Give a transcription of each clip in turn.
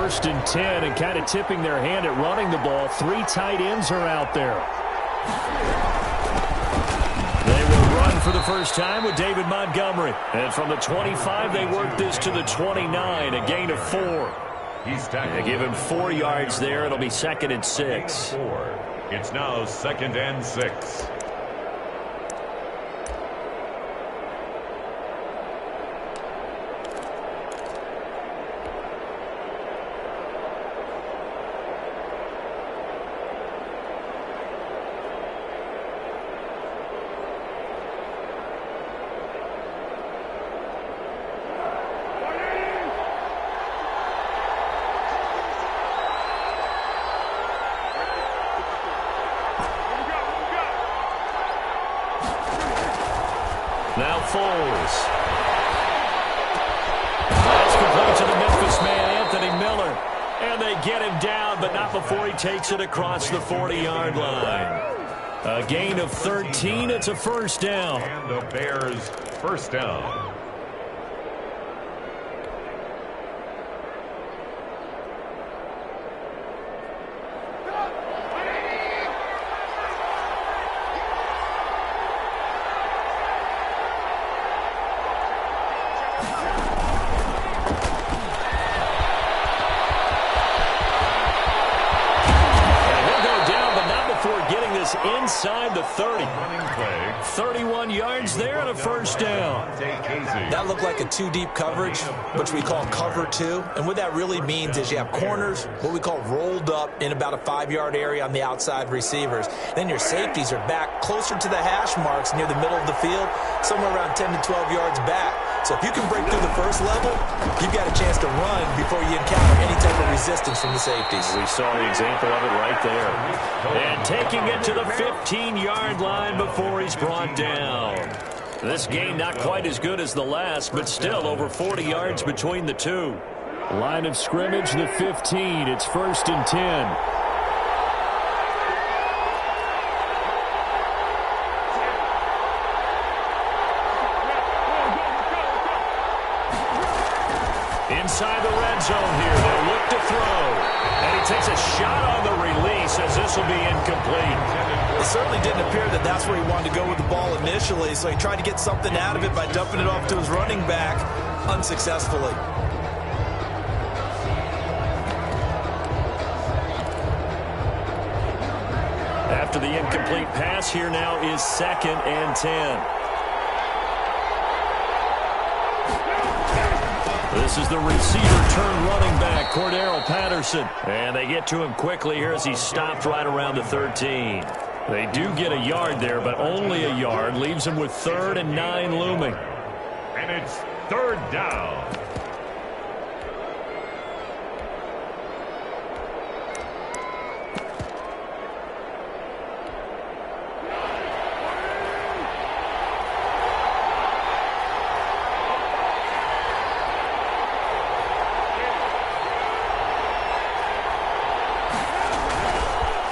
First and 10, and kind of tipping their hand at running the ball. 3 tight ends are out there. They will run for the first time with David Montgomery. And from the 25, they work this to the 29, a gain of 4. They give him 4 yards there. It'll be 2nd and 6. It's now 2nd and 6. Now Foles. That's complete to the Memphis man, Anthony Miller. And they get him down, but not before he takes it across the 40-yard line. A gain of 13. It's a first down. And the Bears first down. Inside the 30. 31 yards there and a first down. That looked like a 2-deep coverage, which we call cover 2. And what that really means is you have corners, what we call rolled up in about a 5-yard area on the outside receivers. Then your safeties are back closer to the hash marks near the middle of the field, somewhere around 10 to 12 yards back. So if you can break through the first level, you've got a chance to run before you encounter any type of resistance from the safeties. We saw the example of it right there. And taking it to the 15-yard line before he's brought down. This game not quite as good as the last, but still over 40 yards between the two. Line of scrimmage, the 15. It's 1st and 10. Inside the red zone here, they'll look to throw. And he takes a shot on the release as this will be incomplete. It certainly didn't appear that that's where he wanted to go with the ball initially, so he tried to get something out of it by dumping it off to his running back unsuccessfully. After the incomplete pass, here now is 2nd and 10. This is the receiver turn running back, Cordero Patterson. And they get to him quickly here as he stopped right around the 13. They do get a yard there, but only a yard. Leaves him with 3rd and 9 looming. And it's 3rd down.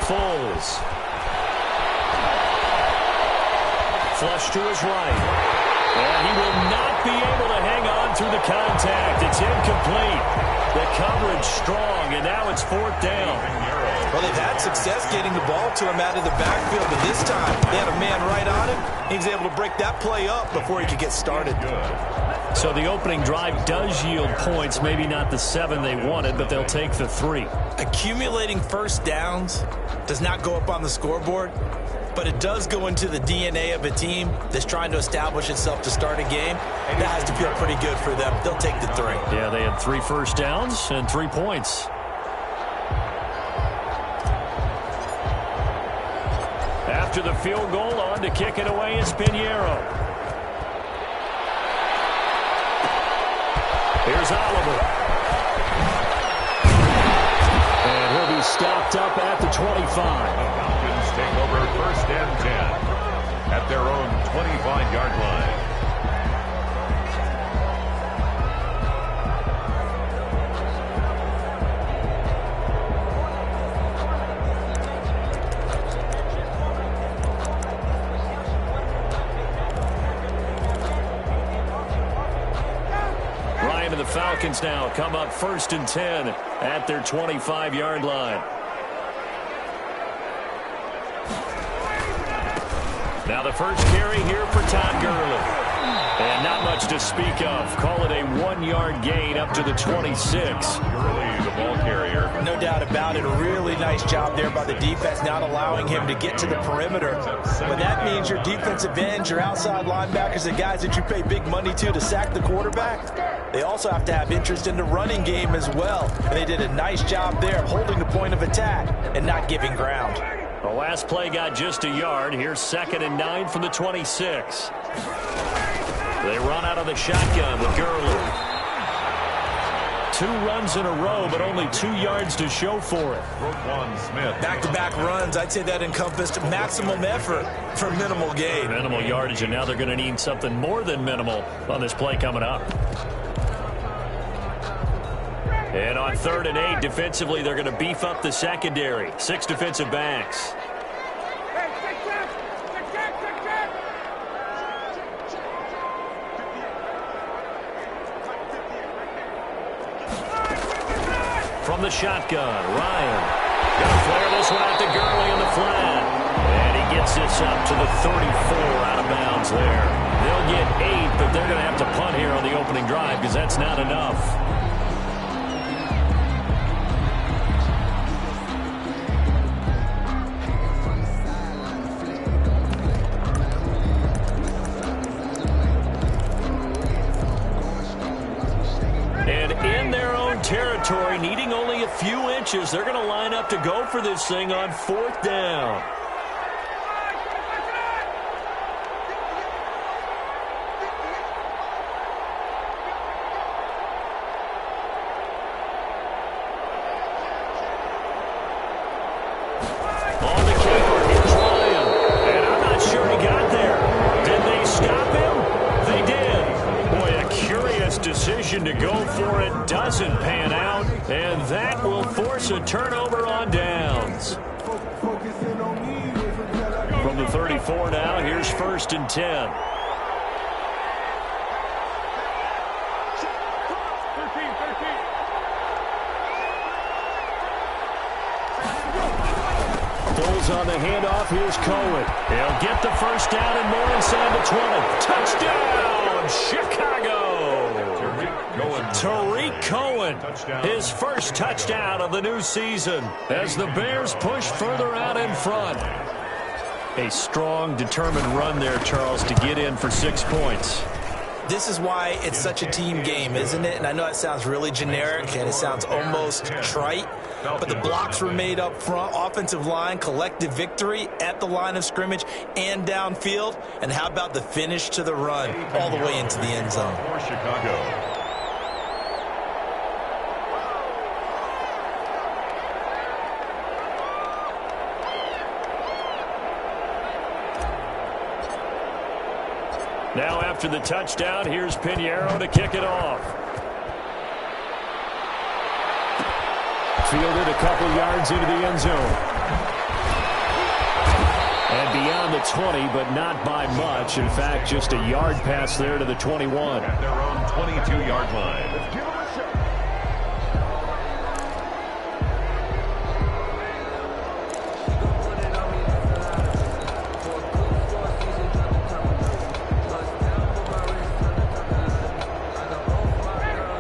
Foles. Flush to his right. And he will not be able to hang on through the contact. It's incomplete. The coverage strong, and now it's 4th down. Well, they've had success getting the ball to him out of the backfield, but this time they had a man right on him. He was able to break that play up before he could get started. So the opening drive does yield points, maybe not the 7 they wanted, but they'll take the 3. Accumulating first downs does not go up on the scoreboard, but it does go into the DNA of a team that's trying to establish itself to start a game. That has to feel pretty good for them. They'll take the 3. Yeah, they had 3 first downs and 3 points. After the field goal, on to kick it away is Pinheiro. Here's Oliver. And he'll be stopped up at the 25. The Falcons take over 1st and 10 at their own 25-yard line. and the Falcons now come up 1st and 10 at their 25-yard line. Now the first carry here for Todd Gurley. And not much to speak of. Call it a 1-yard gain up to the 26. Gurley, the ball carrier. No doubt about it. A really nice job there by the defense, not allowing him to get to the perimeter. But that means your defensive ends, your outside linebackers, the guys that you pay big money to sack the quarterback, they also have to have interest in the running game as well. And they did a nice job there of holding the point of attack and not giving ground. The last play got just a yard. Here's 2nd and 9 from the 26. They run out of the shotgun with Gurley. 2 runs in a row, but only 2 yards to show for it. Smith. Back-to-back runs, I'd say that encompassed maximum effort for minimal gain. Minimal yardage, and now they're going to need something more than minimal on this play coming up. And on 3rd and 8, defensively, they're going to beef up the secondary. 6 defensive backs. From the shotgun, Ryan. Going to flare this one out to Gurley in the flat. And he gets this up to the 34 out of bounds there. They'll get 8, but they're going to have to punt here on the opening drive because that's not enough. And in their own territory, needing only a few inches, they're going to line up to go for this thing on 4th down. On the keeper, here's Ryan. And I'm not sure he got there. Did they stop him? They did. Boy, a curious decision to go for it doesn't pan out, and that will force a turnover on downs. From the 34 now, here's 1st and 10. Bulls on the handoff. Here's Cohen. He'll get the first down and more inside the 20. Touchdown, Chicago! Tariq Cohen, his first touchdown of the new season as the Bears push further out in front. A strong, determined run there, Charles, to get in for 6 points. This is why it's such a team game, isn't it? And I know it sounds really generic and it sounds almost trite, but the blocks were made up front, offensive line, collective victory at the line of scrimmage and downfield. And how about the finish to the run all the way into the end zone? For Chicago. Now after the touchdown, here's Pinheiro to kick it off. Fielded a couple yards into the end zone. And beyond the 20, but not by much. In fact, just a yard pass there to the 21. At their own 22-yard line.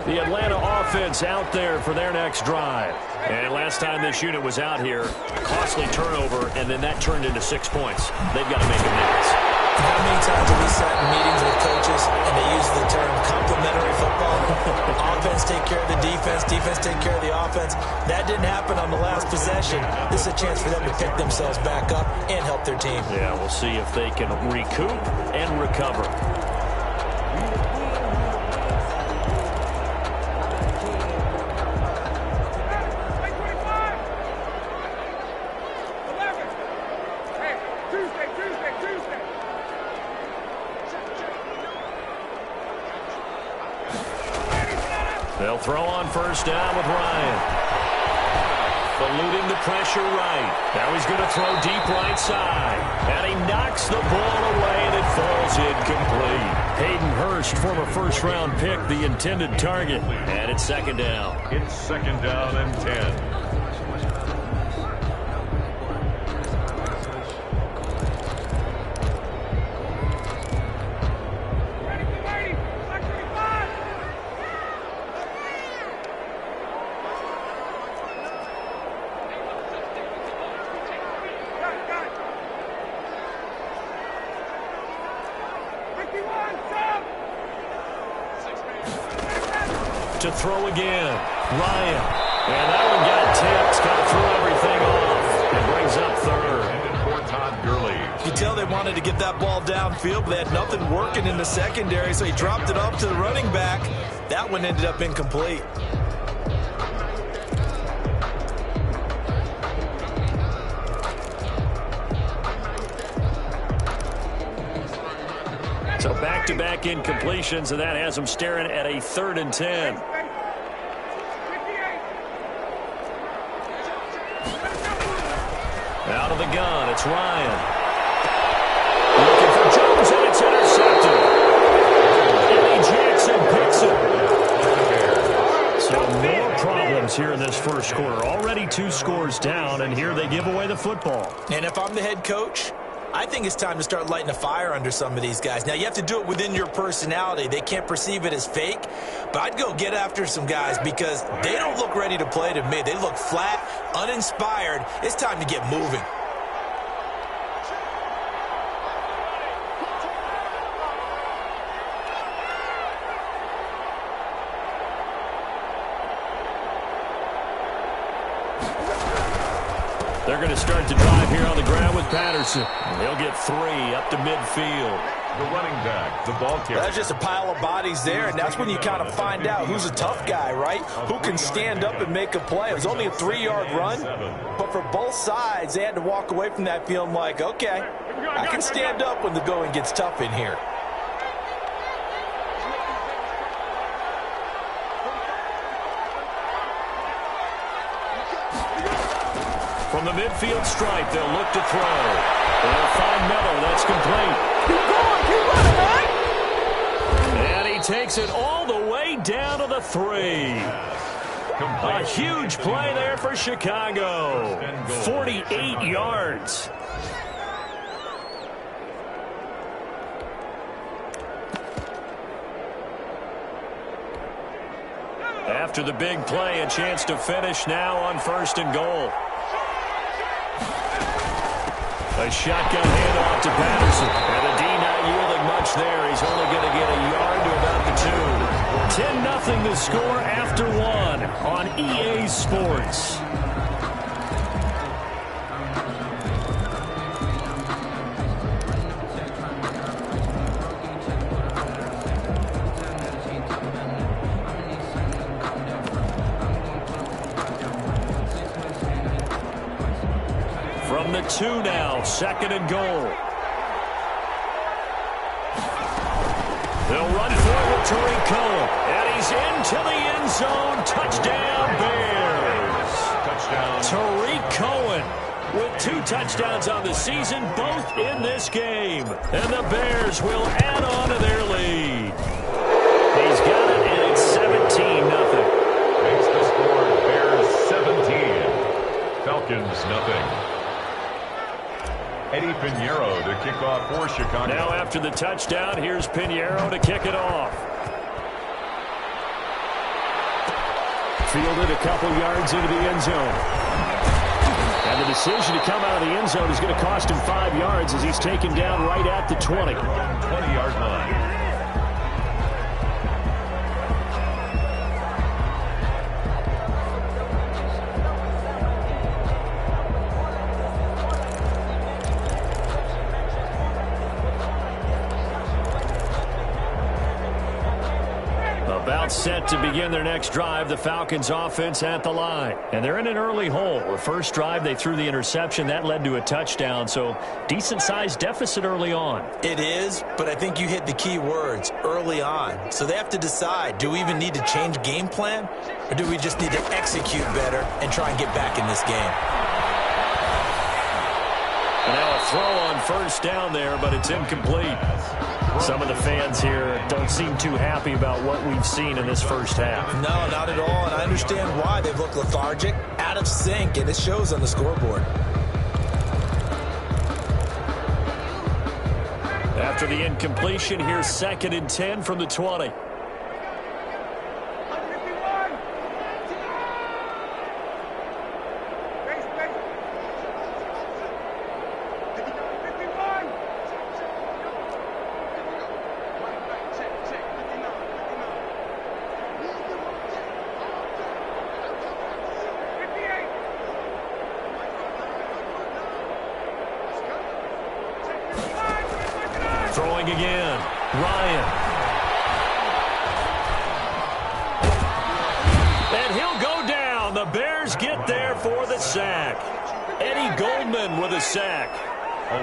The Atlanta offense out there for their next drive. And last time this unit was out here, costly turnover, and then that turned into 6 points. They've got to make amends. How many times have we sat in meetings with coaches and they use the term complementary football? Offense take care of the defense, defense take care of the offense. That didn't happen on the last possession. This is a chance for them to pick themselves back up and help their team. Yeah, we'll see if they can recoup and recover. They'll throw on first down with Ryan. Eluding the pressure right. Now he's going to throw deep right side. And he knocks the ball away, and it falls incomplete. Hayden Hurst, former first-round pick, the intended target. And it's second down. It's second down and 10. To throw again. Ryan. And that one got tipped. Kind of threw everything off. It brings up third. For Todd Gurley. You tell they wanted to get that ball downfield, but they had nothing working in the secondary, so he dropped it off to the running back. That one ended up incomplete. So back-to-back incompletions, and that has them staring at a 3rd and 10. Out of the gun, it's Ryan. Looking for Jones, and it's intercepted. Eddie Jackson picks it. So more problems here in this first quarter. Already 2 scores down, and here they give away the football. And if I'm the head coach, I think it's time to start lighting a fire under some of these guys. Now, you have to do it within your personality. They can't perceive it as fake, but I'd go get after some guys because they don't look ready to play to me. They look flat, uninspired. It's time to get moving. They're going to start to drive here on the ground with Patterson. He'll get 3 up to midfield. The running back, the ball carrier. That's just a pile of bodies there, and that's when you kind of find out who's a tough guy, right? Who can stand up and make a play. It was only a 3-yard run, but for both sides, they had to walk away from that feeling like, okay, I can stand up when the going gets tough in here. From the midfield stripe, they'll look to throw. They'll find Miller. That's complete. Keep going, keep running, man. And he takes it all the way down to the 3. A huge play there for Chicago. 48 yards. After the big play, a chance to finish now on 1st and goal. A shotgun handoff to Patterson. And the D not yielding much there. He's only going to get a yard to about the 2. 10-0 the score after 1 on EA Sports. From the 2 now, 2nd and goal. They'll run forward to Tariq Cohen, and he's into the end zone. Touchdown, Bears. Touchdown. Tariq Cohen with 2 touchdowns on the season, both in this game. And the Bears will add on to their lead. He's got it, and it's 17-0. Makes the score Bears 17. Falcons nothing. Eddie Pinheiro to kick off for Chicago. Now after the touchdown, here's Pinheiro to kick it off. Fielded a couple yards into the end zone. And the decision to come out of the end zone is going to cost him 5 yards as he's taken down right at the 20. 20-yard line. About set to begin their next drive, the Falcons offense at the line. And they're in an early hole. The first drive, they threw the interception. That led to a touchdown, so decent-sized deficit early on. It is, but I think you hit the key words, early on. So they have to decide, do we even need to change game plan, or do we just need to execute better and try and get back in this game? And now a throw on 1st down there, but it's incomplete. Some of the fans here don't seem too happy about what we've seen in this first half. No, not at all, and I understand why. They've looked lethargic, out of sync, and it shows on the scoreboard. After the incompletion, here's 2nd and 10 from the 20. Throwing again, Ryan. And he'll go down. The Bears get there for the sack. Eddie Goldman with a sack.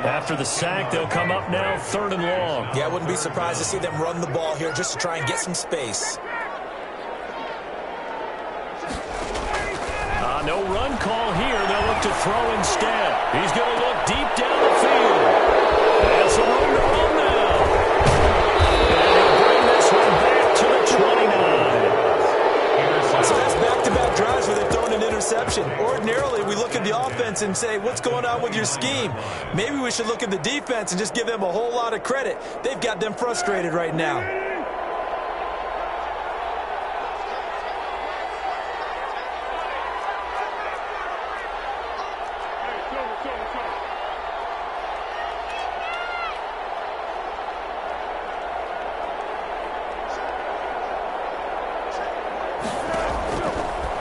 After the sack, they'll come up now 3rd and long. Yeah, I wouldn't be surprised to see them run the ball here just to try and get some space. No run call here. They'll look to throw instead. He's going to look deep down the field. And some room to run now. And he'll bring this one back to the 29. So that's back-to-back drives where they've thrown an interception. Ordinarily, we look at the offense and say, what's going on with your scheme? Maybe we should look at the defense and just give them a whole lot of credit. They've got them frustrated right now.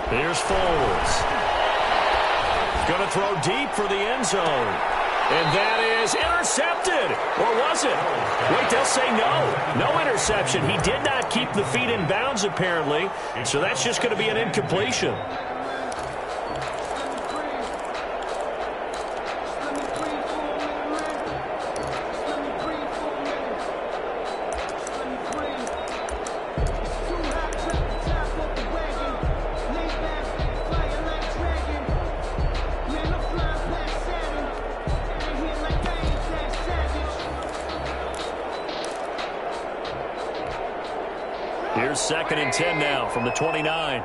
Here's Foles. Going to throw deep for the end zone. And that is intercepted. Or was it? Wait, they'll say no. No interception. He did not keep the feet in bounds, apparently. So that's just going to be an incompletion. Here's 2nd and 10 now from the 29.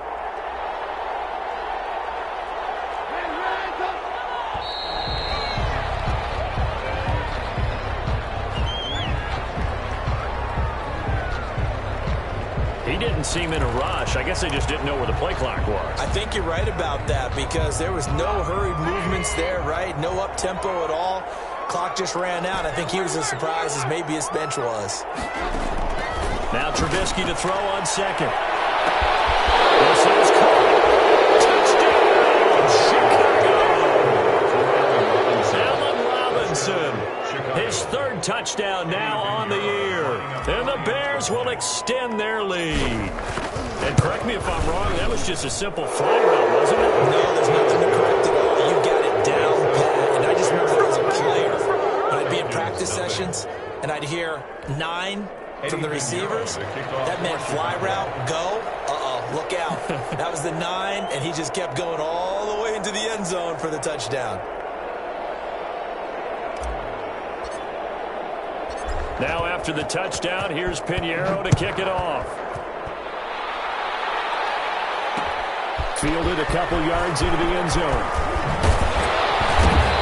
He didn't seem in a rush. I guess they just didn't know where the play clock was. I think you're right about that because there was no hurried movements there, right? No up-tempo at all. Clock just ran out. I think he was as surprised as maybe his bench was. Now Trubisky to throw on 2nd. This is caught. Touchdown, Chicago. Allen Robinson. His 3rd touchdown now on the year. And the Bears will extend their lead. And correct me if I'm wrong, that was just a simple fly route, wasn't it? No, there's nothing to correct at all. You got it down, Pat. And I just remember as a player, when I'd be in practice sessions, and I'd hear 9 from the receivers, that meant fly route, go, look out. That was the 9, and he just kept going all the way into the end zone for the touchdown. Now after the touchdown, here's Pinheiro to kick it off. Fielded a couple yards into the end zone.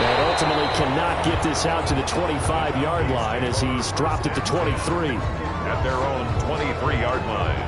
And ultimately cannot get this out to the 25-yard line as he's dropped at the 23. At their own 23-yard line.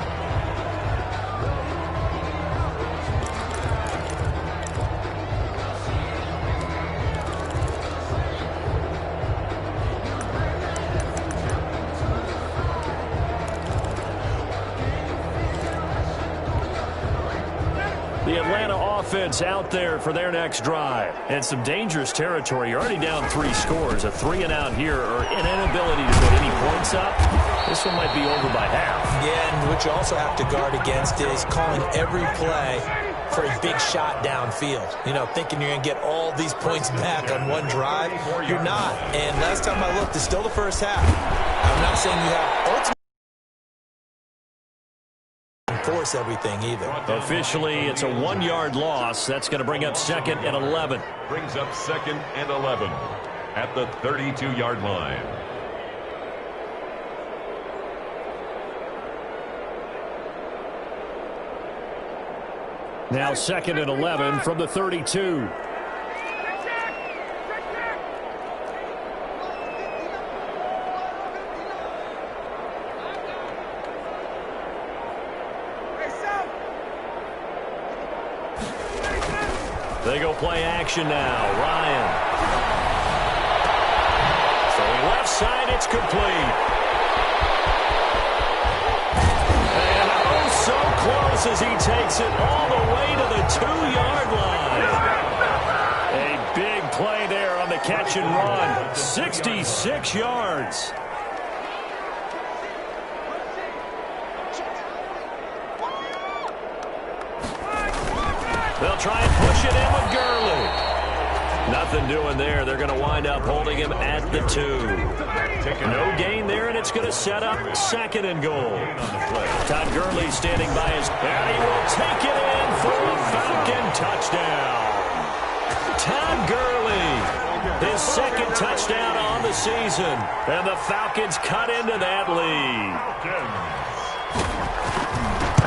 The Atlanta offense out there for their next drive. And some dangerous territory. You're already down 3 scores. A 3-and-out here or an inability to put any points up. This one might be over by half. Yeah, and what you also have to guard against is calling every play for a big shot downfield. You know, thinking you're going to get all these points back on one drive. You're not. And last time I looked, it's still the first half. I'm not saying you have ultimate force everything either. Officially, it's a 1-yard loss. That's going to bring up 2nd and 11. Brings up 2nd and 11 at the 32-yard line. Now 2nd and 11 from the 32. They go play action now. Ryan. Throwing left side, it's complete. And oh, so close as he takes it all the way to the 2-yard line. A big play there on the catch and run. 66 yards. They'll try and push it in with Gurley. Nothing doing there. They're going to wind up holding him at the 2. No gain there, and it's going to set up 2nd and goal. Todd Gurley standing by his... And he will take it in for a Falcon touchdown. Todd Gurley, his 2nd touchdown on the season. And the Falcons cut into that lead.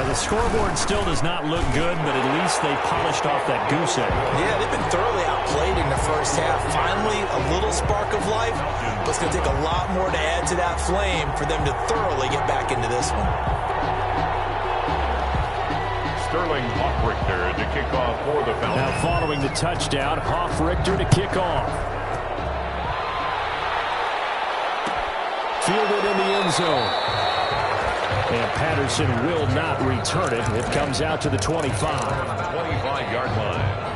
The scoreboard still does not look good, but at least they polished off that goose egg. Yeah, they've been thoroughly outplayed in the first half. Finally, a little spark of life, but it's going to take a lot more to add to that flame for them to thoroughly get back into this one. Sterling Hoffrichter to kick off for the Falcons. Now following the touchdown, Hoffrichter to kick off. Fielded in the end zone. And Patterson will not return it. It comes out to the 25. 25-yard line.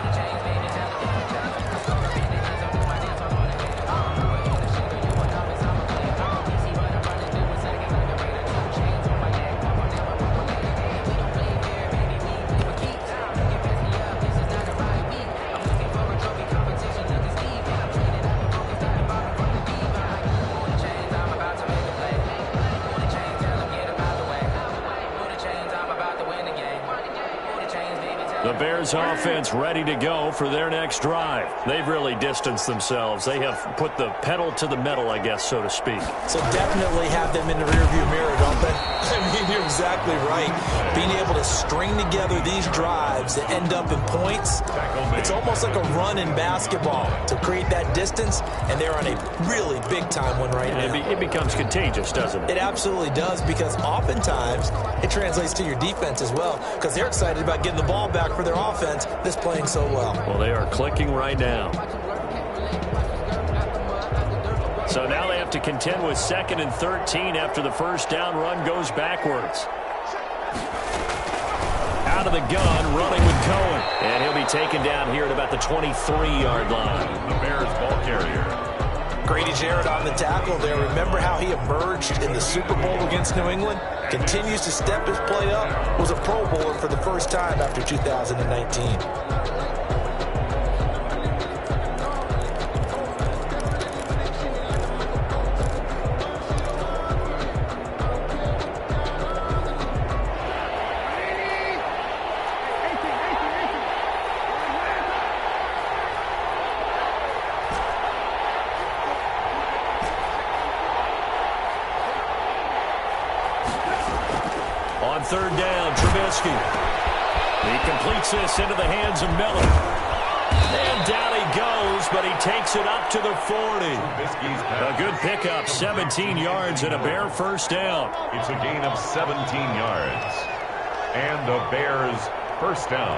The Bears offense ready to go for their next drive. They've really distanced themselves. They have put the pedal to the metal, I guess, so to speak. So definitely have them in the rearview mirror, don't they? I mean, you're exactly right. Being able to string together these drives that end up in points, it's almost like a run in basketball to create that distance, and they're on a really big-time one right now. It becomes contagious, doesn't it? It absolutely does, because oftentimes it translates to your defense as well, because they're excited about getting the ball back for their offense that's playing so well. Well, they are clicking right now. So now they have to contend with 2nd and 13 after the first down run goes backwards. Out of the gun, running with Cohen. And he'll be taken down here at about the 23-yard line. The Bears ball carrier. Grady Jarrett on the tackle there. Remember how he emerged in the Super Bowl against New England? Continues to step his play up. Was a Pro Bowler for the first time after 2019. On 3rd down, Trubisky. He completes this into the hands of Miller. And down he goes, but he takes it up to the 40. A good pickup, 17 yards and a Bear first down. It's a gain of 17 yards. And the Bears first down.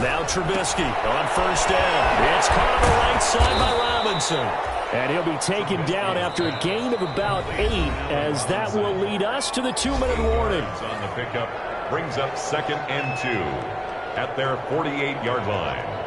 Now Trubisky on 1st down. It's caught on the right side by Robinson. And he'll be taken down after a gain of about 8, as that will lead us to the 2-minute warning. On the pickup, brings up 2nd and 2 at their 48-yard line.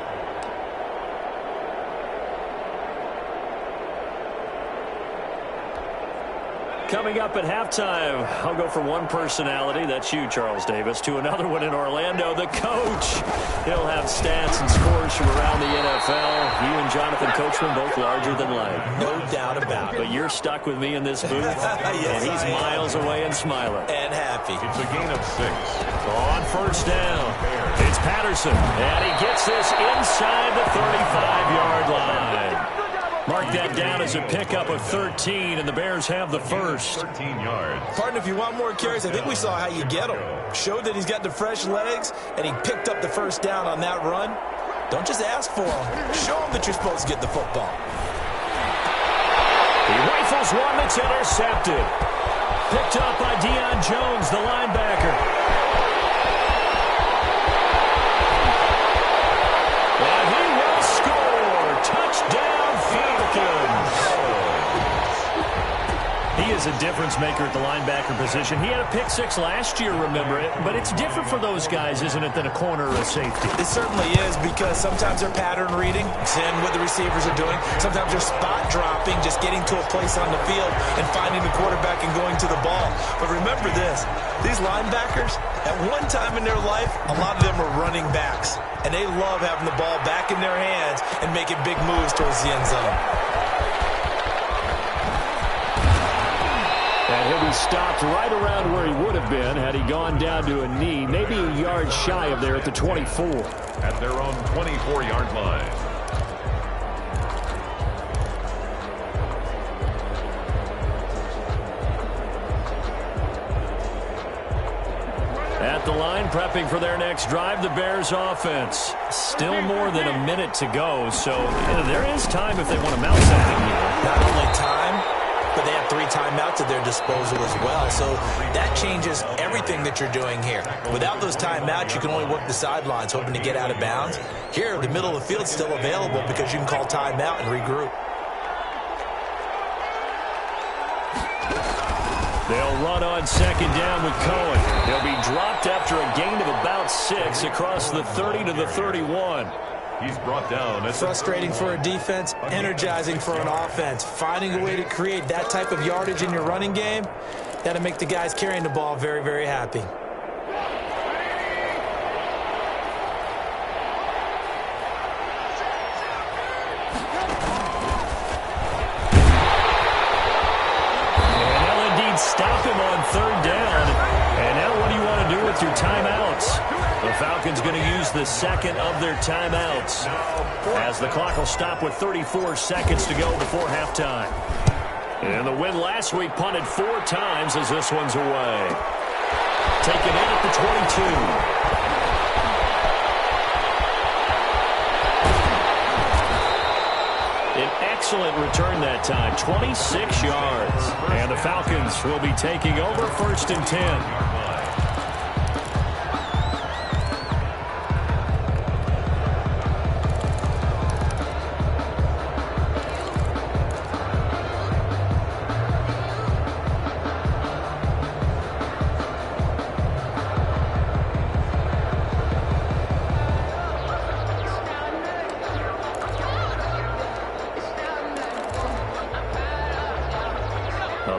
Coming up at halftime, I'll go from one personality, that's you, Charles Davis, to another one in Orlando, the coach. He'll have stats and scores from around the NFL. You and Jonathan Coachman both larger than life. No doubt about it. But you're stuck with me in this booth, yes, and he's miles away and smiling. And happy. It's a gain of 6. On 1st down, it's Patterson, and he gets this inside the 35-yard line. Mark that down as a pickup of 13, and the Bears have the first. 13 yards. Pardon, if you want more carries, I think we saw how you get him. Showed that he's got the fresh legs, and he picked up the first down on that run. Don't just ask for him. Show him that you're supposed to get the football. He rifles one that's intercepted. Picked up by Deion Jones, the linebacker. And he will score. Touchdown, Falcons. He is a difference maker at the linebacker position. He had a pick six last year, remember it? But it's different for those guys, isn't it, than a corner or a safety? It certainly is, because sometimes they're pattern reading, seeing what the receivers are doing. Sometimes they're spot dropping, just getting to a place on the field and finding the quarterback and going to the ball. But remember this, these linebackers, at one time in their life, a lot of them were running backs. And they love having the ball back in their hands and making big moves towards the end zone. And he'll be stopped right around where he would have been had he gone down to a knee, maybe a yard shy of there at the 24. At their own 24-yard line. At the line, prepping for their next drive, the Bears offense. Still more than a minute to go, so there is time if they want to mount something here. Not only time, but they have 3 timeouts at their disposal as well. So that changes everything that you're doing here. Without those timeouts, you can only work the sidelines, hoping to get out of bounds. Here, the middle of the field's still available because you can call timeout and regroup. They'll run on second down with Cohen. He'll be dropped after a gain of about 6 across the 30 to the 31. He's brought down. It's frustrating for a defense, energizing for an offense. Finding a way to create that type of yardage in your running game, that'll make the guys carrying the ball very, very happy. And they'll indeed stop him on third down. And now what do you want to do with your timeouts? The Falcons going to use the second of their timeouts as the clock will stop with 34 seconds to go before halftime. And the win last week punted 4 times as this one's away. Taken in at the 22. An excellent return that time, 26 yards. And the Falcons will be taking over first and 10.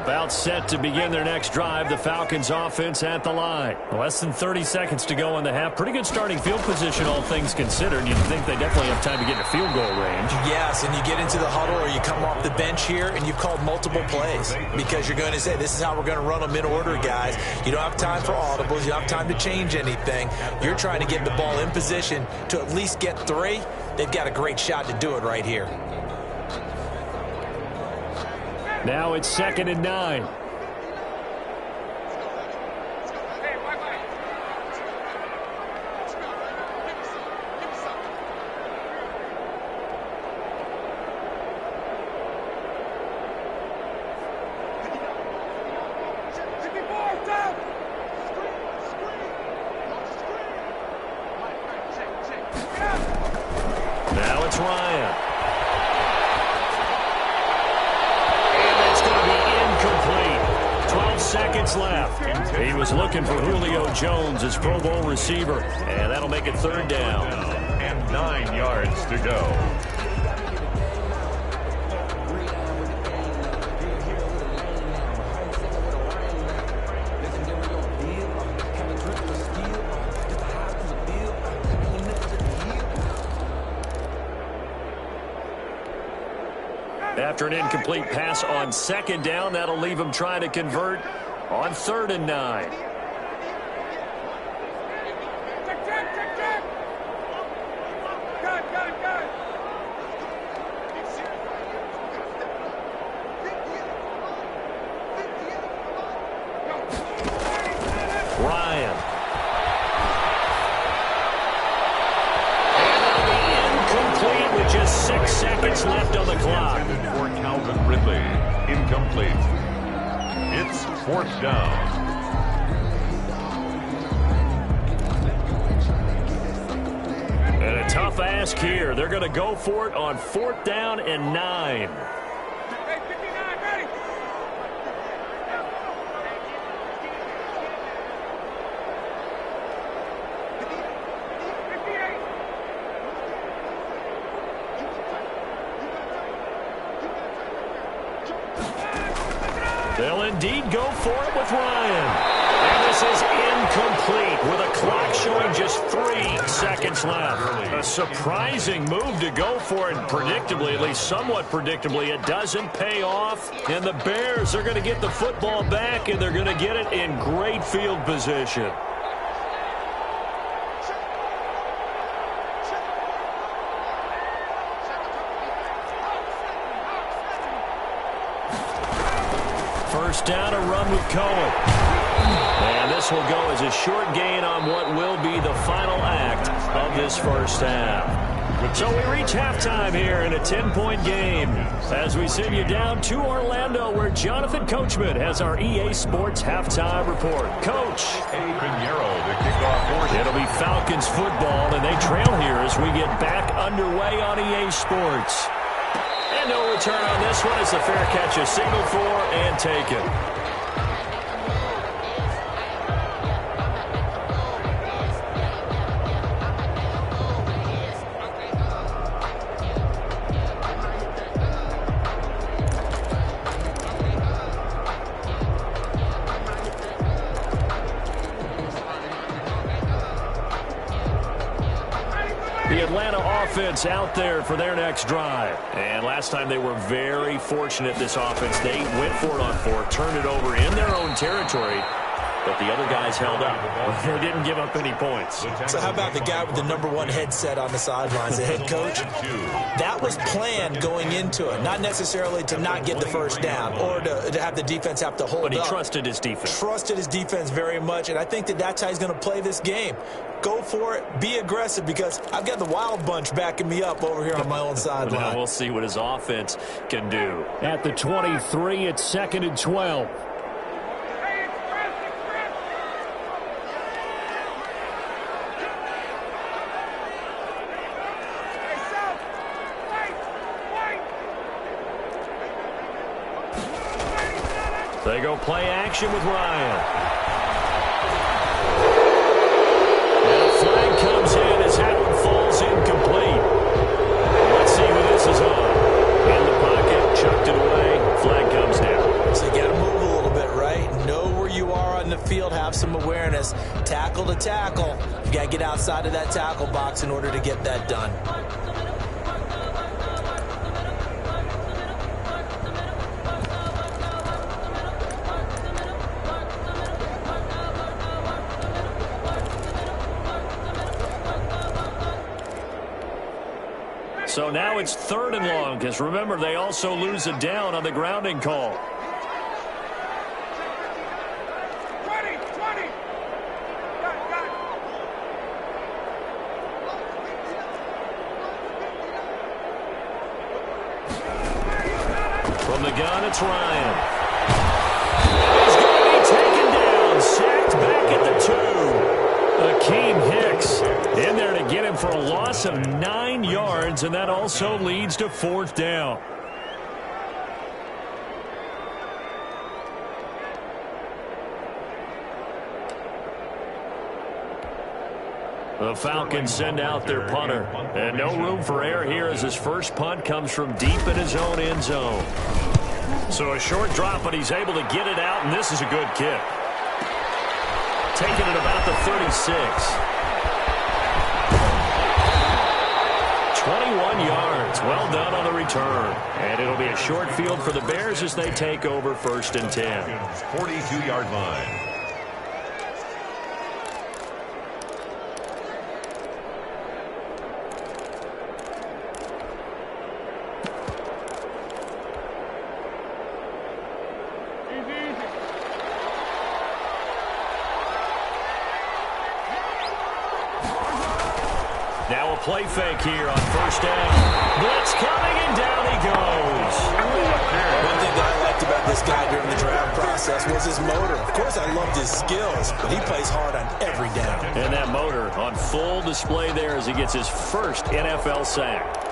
About set to begin their next drive. The Falcons offense at the line. Less than 30 seconds to go in the half. Pretty good starting field position, all things considered. You'd think they definitely have time to get to field goal range. Yes, and you get into the huddle or you come off the bench here and you've called multiple plays because you're going to say, this is how we're going to run them in order, guys. You don't have time for audibles. You don't have time to change anything. You're trying to get the ball in position to at least get 3. They've got a great shot to do it right here. Now it's 2nd and 9. Now it's Ryan. Incomplete. 12 seconds left. He was looking for Julio Jones, his Pro Bowl receiver, and that'll make it 3rd down. And 9 yards to go. After an incomplete pass on 2nd down, that'll leave him trying to convert on 3rd and 9. Ryan. And that'll be incomplete with just 6 seconds left on the clock. For Calvin Ridley, incomplete. It's 4th down. And a tough ask here. They're going to go for it on 4th down and 9. They'll indeed go for it with Ryan. And this is incomplete with a clock showing just 3 seconds left. A surprising move to go for it. Predictably, at least somewhat predictably, it doesn't pay off. And the Bears are going to get the football back, and they're going to get it in great field position. First down, a run with Cohen. And this will go as a short gain on what will be the final act of this first half. So we reach halftime here in a 10-point game as we send you down to Orlando, where Jonathan Coachman has our EA Sports halftime report. Coach. It'll be Falcons football, and they trail here as we get back underway on EA Sports. And no return on this one as the fair catch is signaled for and taken. The Atlanta offense out there for their next drive. And last time they were very fortunate, this offense. They went for it on 4, turned it over in their own territory, but the other guys held up. They didn't give up any points. So how about the guy with the #1 headset on the sidelines, the head coach? That was planned going into it, not necessarily to not get the first down or to have the defense have to hold up. But he trusted his defense. Trusted his defense very much, and I think that's how he's going to play this game. Go for it. Be aggressive, because I've got the wild bunch backing me up over here on my own sideline. Now we'll see what his offense can do. At the 23, it's 2nd and 12. They go play action with Ryan. And a flag comes in as that one falls incomplete. Let's see who this is on. In the pocket, chucked it away. Flag comes down. So you got to move a little bit, right? Know where you are on the field. Have some awareness. Tackle to tackle. You got to get outside of that tackle box in order to get that done. So now it's 3rd and long, because remember, they also lose a down on the grounding call. From the gun, it's Ryan. He's going to be taken down, sacked back at the 2. Akeem Hicks in there to get him for a loss of 9 yards, and that also leads to 4th down. The Falcons send out their punter, and no room for error here as his first punt comes from deep in his own end zone. So a short drop, but he's able to get it out, and this is a good kick. Taking it about the 36. 21 yards. Well done on the return. And it'll be a short field for the Bears as they take over 1st and 10. 42-yard line. Now a play fake here on first down. Blitz coming, and down he goes. One thing that I liked about this guy during the draft process was his motor. Of course, I loved his skills, but he plays hard on every down. And that motor on full display there as he gets his first NFL sack.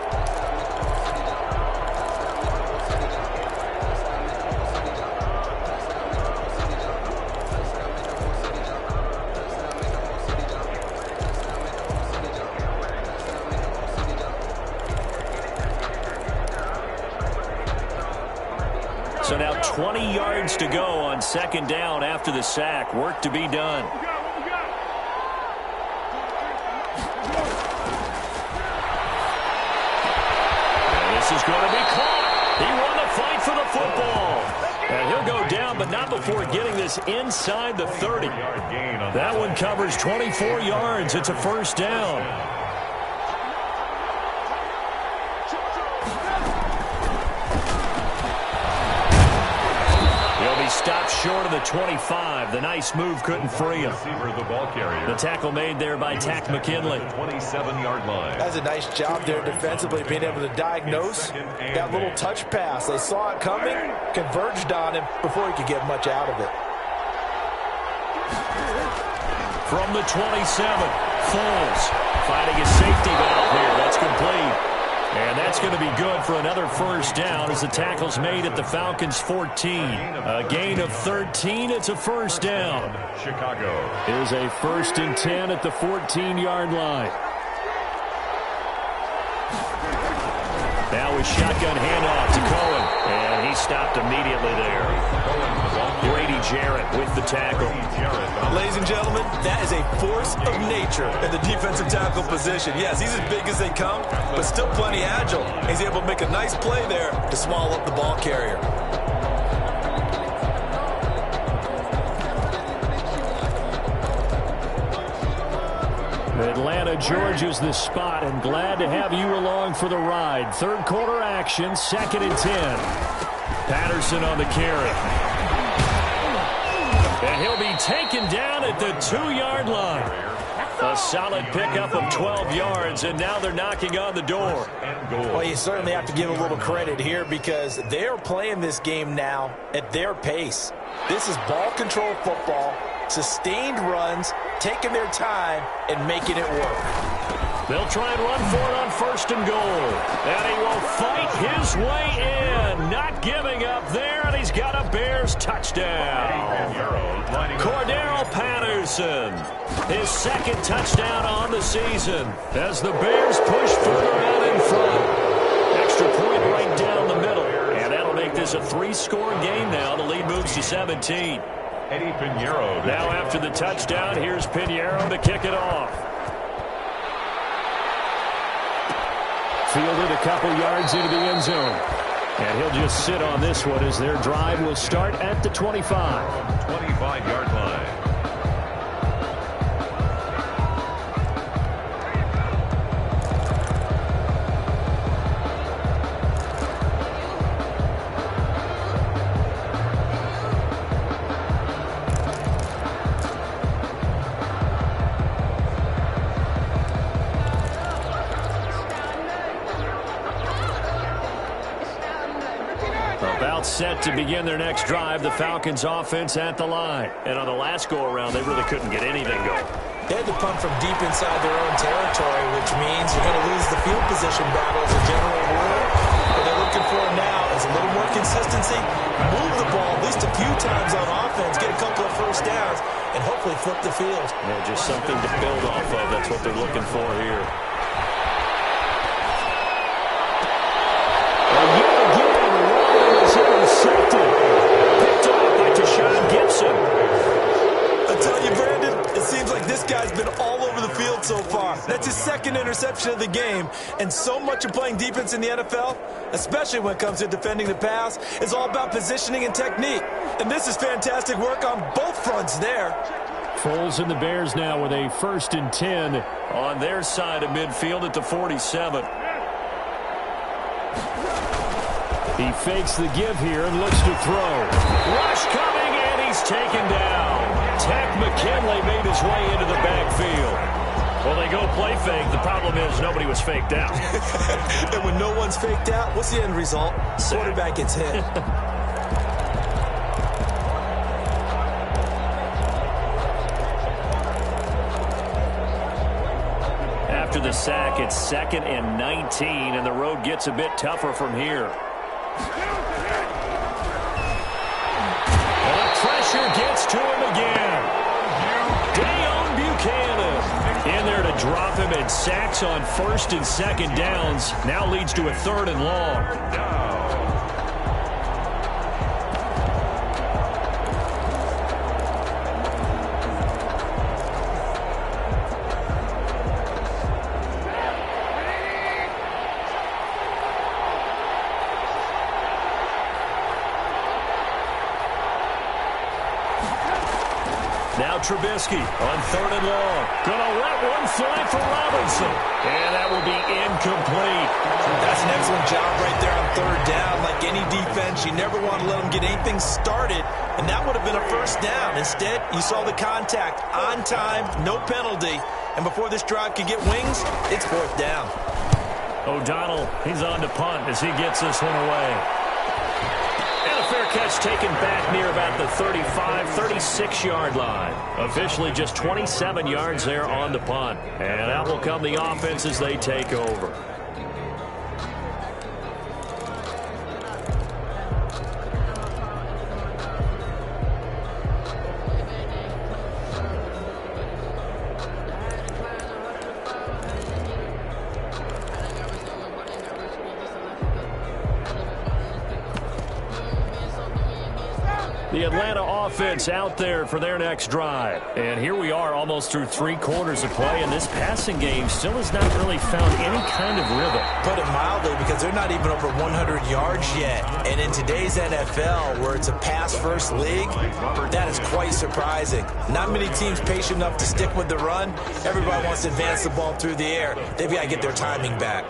So now 20 yards to go on second down after the sack. Work to be done. And this is going to be caught. He won the fight for the football. And he'll go down, but not before getting this inside the 30. That one covers 24 yards. It's a first down. Stopped short of the 25. The nice move couldn't free him. The tackle made there by Tack McKinley. 27-yard line. That's a nice job there defensively, being able to diagnose that little touch pass. They saw it coming, converged on him before he could get much out of it. From the 27, Foles finding his safety valve here. That's complete. And that's going to be good for another first down as the tackle's made at the Falcons' 14. A gain of 13. It's a first down. Chicago. Here's a 1st and 10 at the 14-yard line. Now a shotgun handoff to Cohen. And he stopped immediately there. Grady Jarrett with the tackle. Ladies and gentlemen, that is a force of nature in the defensive tackle position. Yes, he's as big as they come, but still plenty agile. He's able to make a nice play there to swallow up the ball carrier. Atlanta, Georgia's the spot, and glad to have you along for the ride. Third quarter action, 2nd and 10. Patterson on the carry. And he'll be taken down at the 2-yard line. A solid pickup of 12 yards, and now they're knocking on the door. Well, you certainly have to give a little credit here because they're playing this game now at their pace. This is ball control football, sustained runs, taking their time, and making it work. They'll try and run for it on 1st and goal. And he will fight his way in, not giving up there, and he's got a Bears touchdown. Cordero Patterson, his 2nd touchdown on the season as the Bears push further out in front. Extra point right down the middle, and that'll make this a 3-score game now. The lead moves to 17. Eddie Pinheiro. Now after the touchdown, here's Pinheiro to kick it off. Fielded a couple yards into the end zone. And he'll just sit on this one as their drive will start at the 25. 25-yard line. Set to begin their next drive. The Falcons offense at the line. And on the last go-around, they really couldn't get anything going. They had to punt from deep inside their own territory, which means you're going to lose the field position battle as a general rule. What they're looking for now is a little more consistency, move the ball at least a few times on offense, get a couple of first downs, and hopefully flip the field. Yeah, just something to build off of. That's what they're looking for here. Intercepted. Picked off by Tashawn Gibson. I tell you, Brandon, it seems like this guy's been all over the field so far. That's his 2nd interception of the game. And so much of playing defense in the NFL, especially when it comes to defending the pass, is all about positioning and technique. And this is fantastic work on both fronts there. Foles and the Bears now with a 1st and 10 on their side of midfield at the 47. He fakes the give here and looks to throw. Rush coming, and he's taken down. Tack McKinley made his way into the backfield. Well, they go play fake. The problem is nobody was faked out. And when no one's faked out, what's the end result? Quarterback gets hit. After the sack, it's 2nd and 19, and the road gets a bit tougher from here. And the pressure gets to him again. Dayon Buchanan in there to drop him, and sacks on 1st and 2nd downs. Now leads to a 3rd and long. Now Trubisky on 3rd and long. Gonna let one fly for Robinson. And that will be incomplete. That's an excellent job right there on 3rd down. Like any defense, you never want to let them get anything started. And that would have been a 1st down. Instead, you saw the contact on time, no penalty. And before this drive could get wings, it's 4th down. O'Donnell, he's on to punt as he gets this one away. Fair catch taken back near about the 35, 36-yard line. Officially just 27 yards there on the punt. And out will come the offense as they take over. The Atlanta offense out there for their next drive. And here we are almost through 3 quarters of play, and this passing game still has not really found any kind of rhythm. Put it mildly, because they're not even over 100 yards yet. And in today's NFL, where it's a pass-first league, that is quite surprising. Not many teams patient enough to stick with the run. Everybody wants to advance the ball through the air. They've got to get their timing back.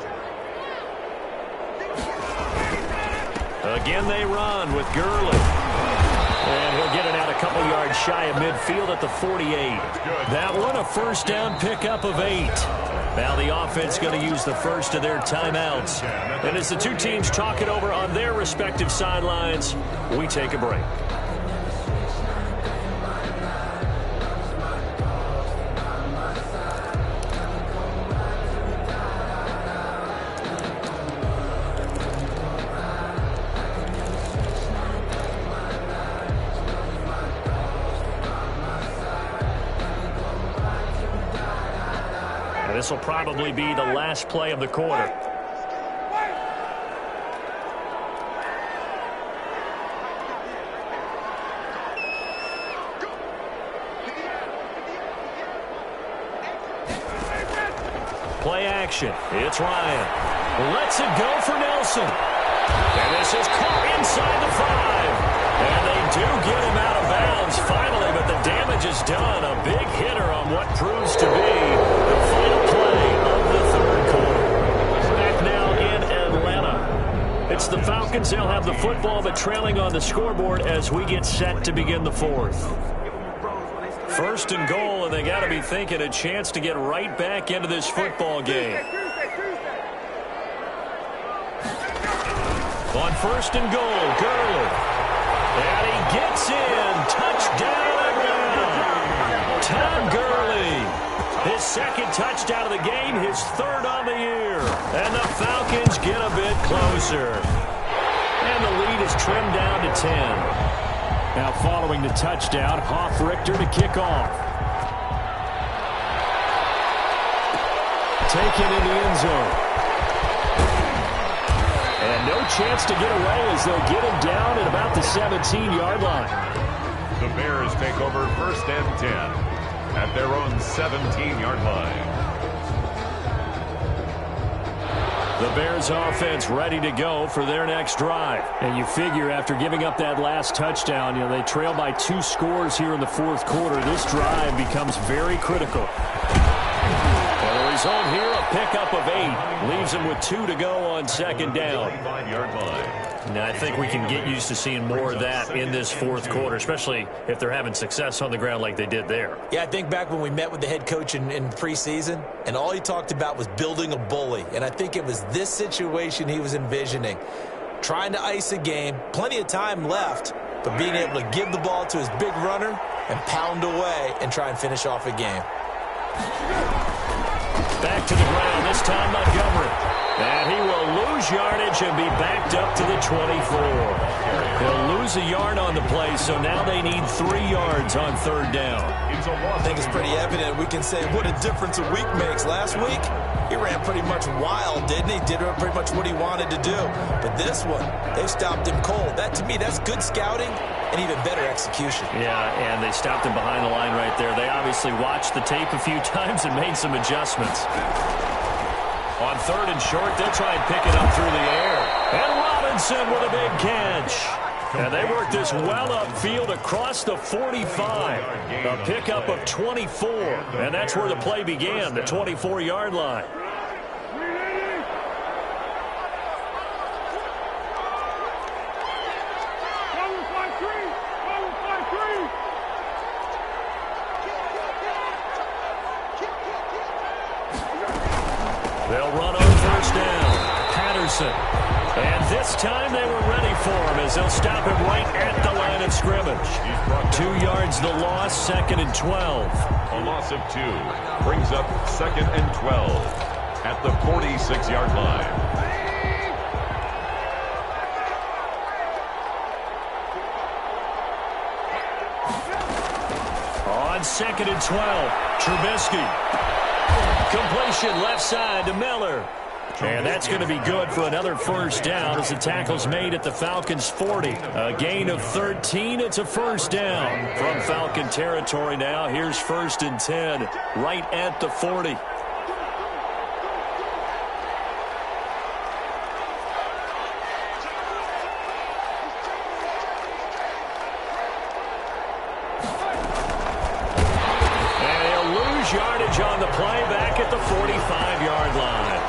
Again, they run with Gurley. And he'll get it out a couple yards shy of midfield at the 48. That one a 1st down pickup of 8. Now the offense going to use the first of their timeouts. And as the two teams talk it over on their respective sidelines, we take a break. This will probably be the last play of the quarter. Play action. It's Ryan. Lets it go for Nelson. And this is caught inside the 5. And they do get him out of bounds finally, but the damage is done. A big hitter on what proves to be the final play of the 3rd quarter. Back now in Atlanta. It's the Falcons. They'll have the football, but trailing on the scoreboard as we get set to begin the 4th. 1st and goal, and they got to be thinking a chance to get right back into this football game. On 1st and goal, Gurley. And he gets in. Touchdown, Atlanta. Todd Gurley. His 2nd touchdown of the game, his 3rd on the year. And the Falcons get a bit closer. And the lead is trimmed down to 10. Now following the touchdown, Hoff-Richter to kick off. Taken in the end zone. And no chance to get away as they'll get him down at about the 17-yard line. The Bears take over 1st and 10 at their own 17-yard line. The Bears offense ready to go for their next drive. And you figure after giving up that last touchdown, they trail by 2 scores here in the 4th quarter. This drive becomes very critical. And the result here, a pickup of 8. Leaves him with 2 to go on 2nd down. 25-yard line. Now, I think we can get used to seeing more of that in this fourth quarter, especially if they're having success on the ground like they did there. Yeah, I think back when we met with the head coach in preseason, and all he talked about was building a bully. And I think it was this situation he was envisioning. Trying to ice a game, plenty of time left, but being able to give the ball to his big runner and pound away and try and finish off a game. Back to the ground, this time Montgomery. And he will lose yardage and be backed up to the 24. He'll lose a yard on the play, so now they need 3 yards on third down. I think it's pretty evident. We can say what a difference a week makes. Last week, he ran pretty much wild, didn't he? Did pretty much what he wanted to do. But this one, they stopped him cold. That, to me, that's good scouting and even better execution. Yeah, and they stopped him behind the line right there. They obviously watched the tape a few times and made some adjustments. On third and short, they'll try and pick it up through the air. And Robinson with a big catch. And they work this well upfield across the 45. A pickup of 24. And that's where the play began, the 24-yard line. They'll run on first down. Patterson. And this time they were ready for him as they'll stop him right at the line of scrimmage. 2 yards the loss, 2nd and 12. A loss of 2 brings up 2nd and 12 at the 46-yard line. On 2nd and 12, Trubisky. Completion left side to Miller. And that's going to be good for another first down as the tackle's made at the Falcons' 40. A gain of 13. It's a first down from Falcon territory now. Here's 1st and 10 right at the 40. Yardage on the play back at the 45-yard line.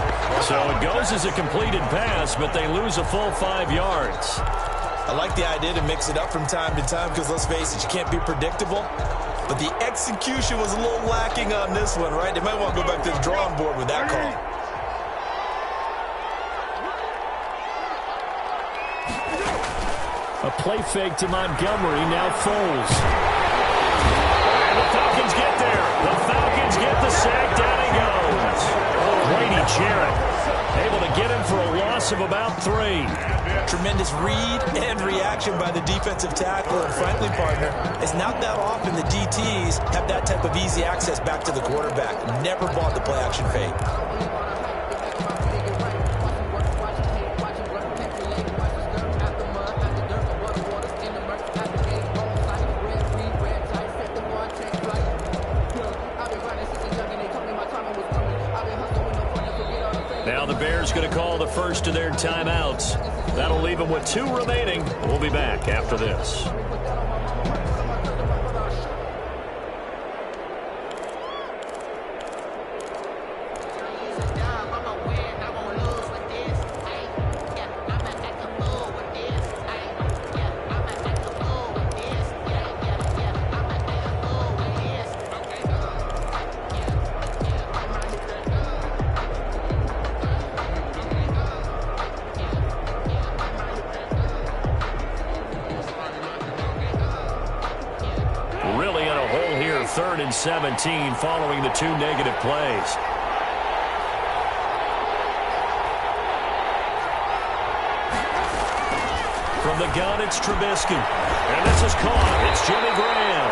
So it goes as a completed pass, but they lose a full 5 yards. I like the idea to mix it up from time to time because, let's face it, you can't be predictable. But the execution was a little lacking on this one, right? They might want to go back to the drawing board with that call. A play fake to Montgomery, now Foles. And the Falcons get there. The Falcons get the sack. Down he goes. Brady Jarrett able to get him for a loss of about 3. Tremendous read and reaction by the defensive tackle. And frankly, partner, it's not that often the DTs have that type of easy access back to the quarterback. Never bought the play action fake. Now the Bears going to call the first of their timeouts. That'll leave them with 2 remaining. We'll be back after this. Really in a hole here, 3rd and 17 following the 2 negative plays. From the gun, it's Trubisky. And this is caught. It's Jimmy Graham.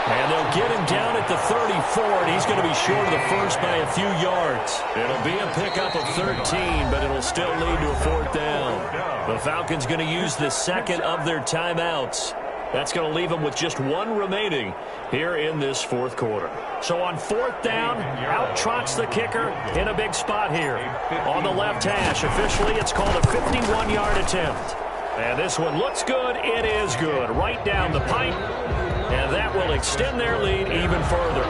And they'll get him down at the 34, and he's going to be short of the first by a few yards. It'll be a pickup of 13, but it'll still lead to a 4th down. The Falcons going to use the 2nd of their timeouts. That's going to leave them with just 1 remaining here in this 4th quarter. So on 4th down, out trots the kicker in a big spot here. On the left hash, officially it's called a 51-yard attempt. And this one looks good. It is good. Right down the pipe. And that will extend their lead even further.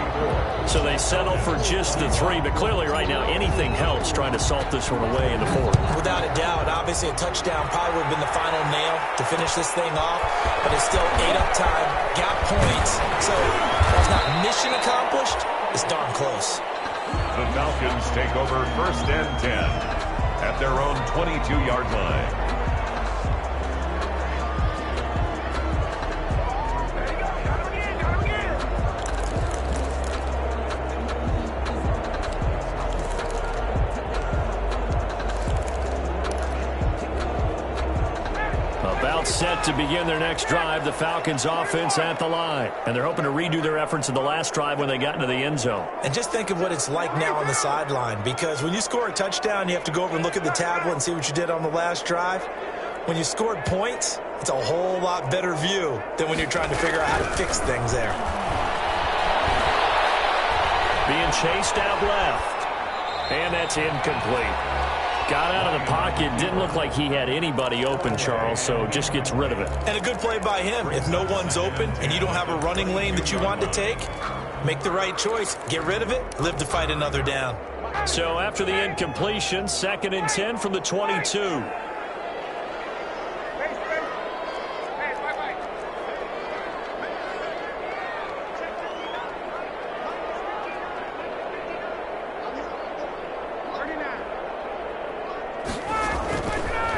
So they settle for just the 3, but clearly right now anything helps trying to salt this one away in the 4th. Without a doubt, obviously a touchdown probably would have been the final nail to finish this thing off, but it's still 8 up time, got points. So that's not mission accomplished, it's darn close. The Falcons take over 1st and 10 at their own 22-yard line. About set to begin their next drive, the Falcons offense at the line. And they're hoping to redo their efforts in the last drive when they got into the end zone. And just think of what it's like now on the sideline, because when you score a touchdown, you have to go over and look at the tablet and see what you did on the last drive. When you scored points, it's a whole lot better view than when you're trying to figure out how to fix things there. Being chased out left. And that's incomplete. Got out of the pocket. Didn't look like he had anybody open, Charles, so just gets rid of it. And a good play by him. If no one's open and you don't have a running lane that you want to take, make the right choice. Get rid of it. Live to fight another down. So after the incompletion, 2nd and 10 from the 22.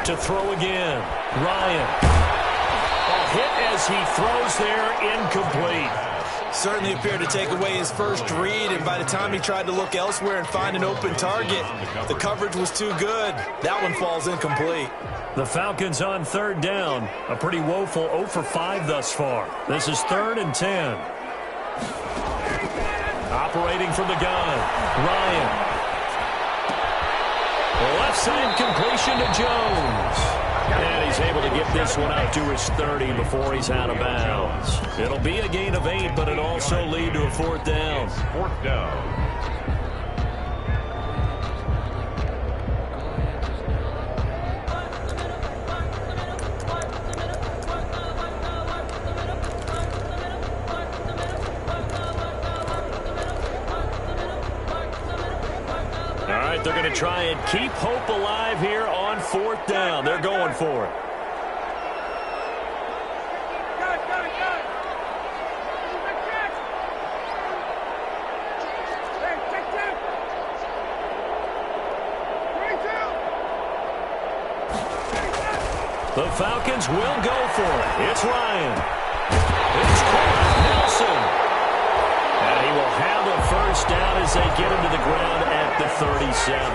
To throw again. Ryan. A hit as he throws there, incomplete. Certainly appeared to take away his first read, and by the time he tried to look elsewhere and find an open target, the coverage was too good. That one falls incomplete. The Falcons on 3rd down. A pretty woeful 0 for 5 thus far. This is 3rd and 10. Operating from the gun. Ryan. Left side completion to Jones. And he's able to get this one out to his 30 before he's out of bounds. It'll be a gain of 8, but it'll also lead to a 4th down. 4th down. They're going to try and keep hope alive here on 4th down. They're going for it. The Falcons will go for it. It's Ryan. It's caught. Nelson. And he will have a 1st down as they get him to the ground at the 37.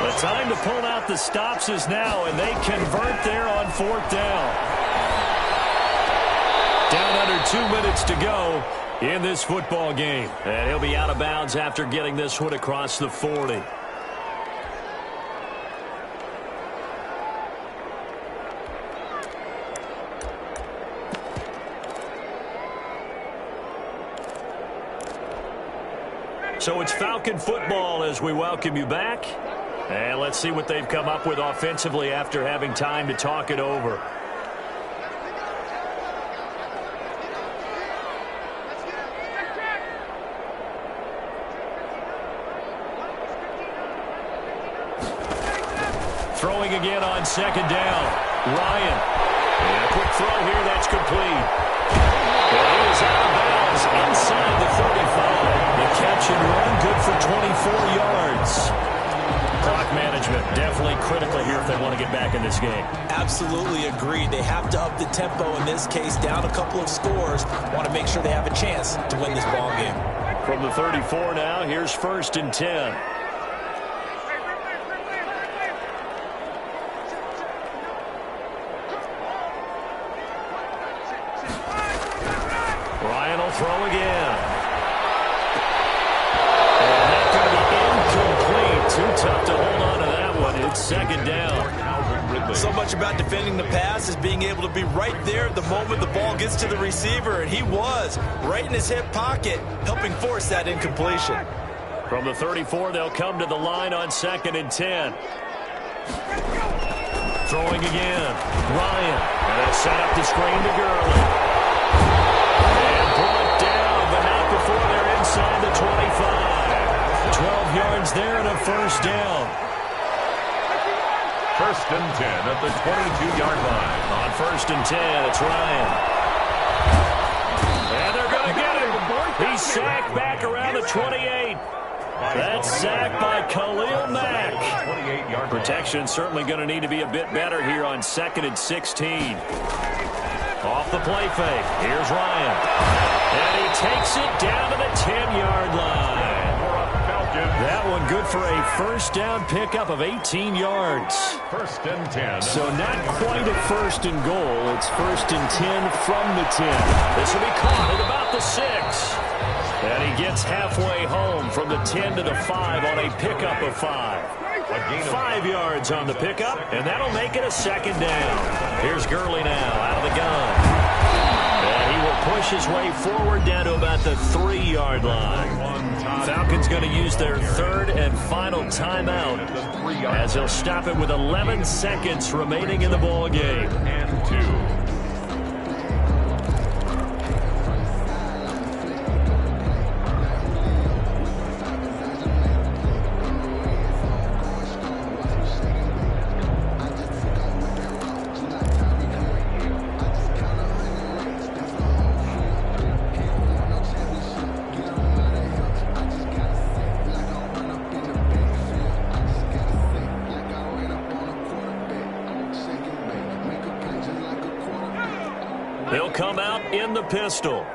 The time to pull out the stops is now, and they convert there on 4th down. Down under 2 minutes to go in this football game. And he'll be out of bounds after getting this one across the 40. So it's Falcon football as we welcome you back. And let's see what they've come up with offensively after having time to talk it over. Throwing again on 2nd down. Ryan. And a quick throw here. That's complete. Well, he is out of bounds inside the 35. The catch and run good for 24 yards. Clock management definitely critical here if they want to get back in this game. Absolutely agreed. They have to up the tempo in this case, down a couple of scores. Want to make sure they have a chance to win this ball game. From the 34 now, here's 1st and 10. Ryan will throw again. And that's going to be incomplete. Too tough to hold on to that one. It's 2nd down. So much about defending the pass is being able to be right there at the moment the ball gets to the receiver, and he was right in his hip pocket, helping force that incompletion. From the 34, they'll come to the line on 2nd and 10. Throwing again. Ryan. And they'll set up the screen to Gurley. And brought down, but not before they're inside the 25. yards there and a first down. First and 10 at the 22-yard line. On first and 10, it's Ryan. And they're going to get him. He's sacked back around the 28. That's sacked by Khalil Mack. Protection certainly going to need to be a bit better here on 2nd and 16. Off the play fake. Here's Ryan. And he takes it down to the 10-yard line. That one good for a first down pickup of 18 yards. First and 10. So not quite a first and goal. It's first and 10 from the 10. This will be caught at about the 6. And he gets halfway home from the 10 to the 5 on a pickup of 5. 5 yards on the pickup, and that'll make it a second down. Here's Gurley now out of the gun. And he will push his way forward down to about the 3-yard line. Falcons going to use their third and final timeout as they'll stop it with 11 seconds remaining in the ball game. And 2. He'll come out in the pistol.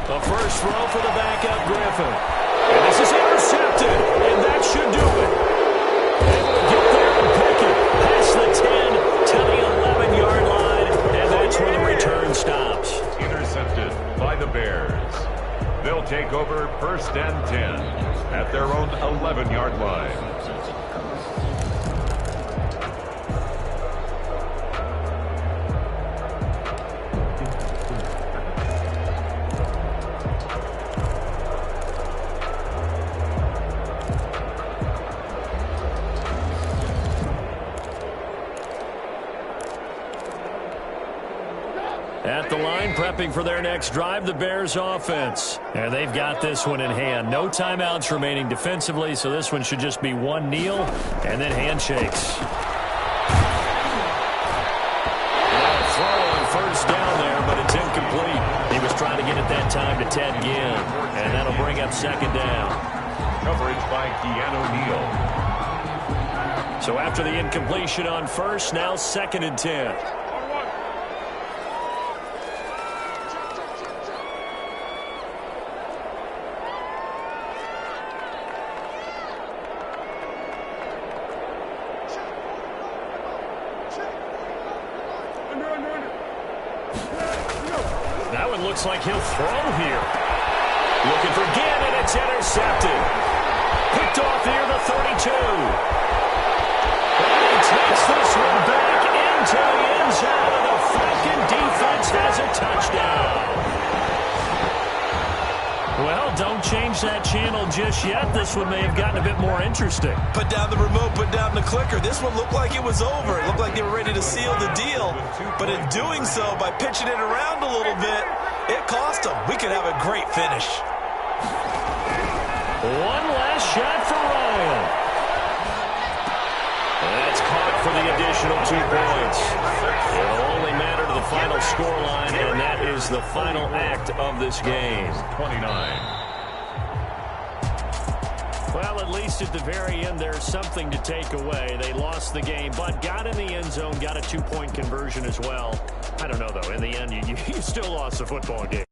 The first throw for the backup, Griffin. And this is intercepted, and that should do it. Able to get there and pick it past the 10 to the 11-yard line, and that's where the return stops. Intercepted by the Bears. They'll take over first and 10 at their own 11-yard line. At the line, prepping for their next drive, the Bears offense. And they've got this one in hand. No timeouts remaining defensively, so this one should just be one kneel and then handshakes. And a throw on first down there, but it's incomplete. He was trying to get it that time to Ted Ginn, and that'll bring up second down. Coverage by Keanu Neal. So after the incompletion on first, now 2nd and 10. That one looks like he'll throw here. Looking for Ginn, and it's intercepted. Picked off near the 32. And he takes this one back into the end zone, and the Falcon defense has a touchdown. Well, don't change that channel just yet. This one may have gotten a bit more interesting. Put down the remote, put down the clicker. This one looked like it was over. It looked like they were ready to seal the deal. But in doing so, by pitching it around a little bit, it cost them. We could have a great finish. One last shot for Ryan. That's caught for the additional 2 points. It'll only matter to the final scoreline, and that is the final act of this game. 29. Well, at least at the very end, there's something to take away. They lost the game, but got in the end zone, got a 2-point conversion as well. I don't know, though. In the end, you still lost the football game.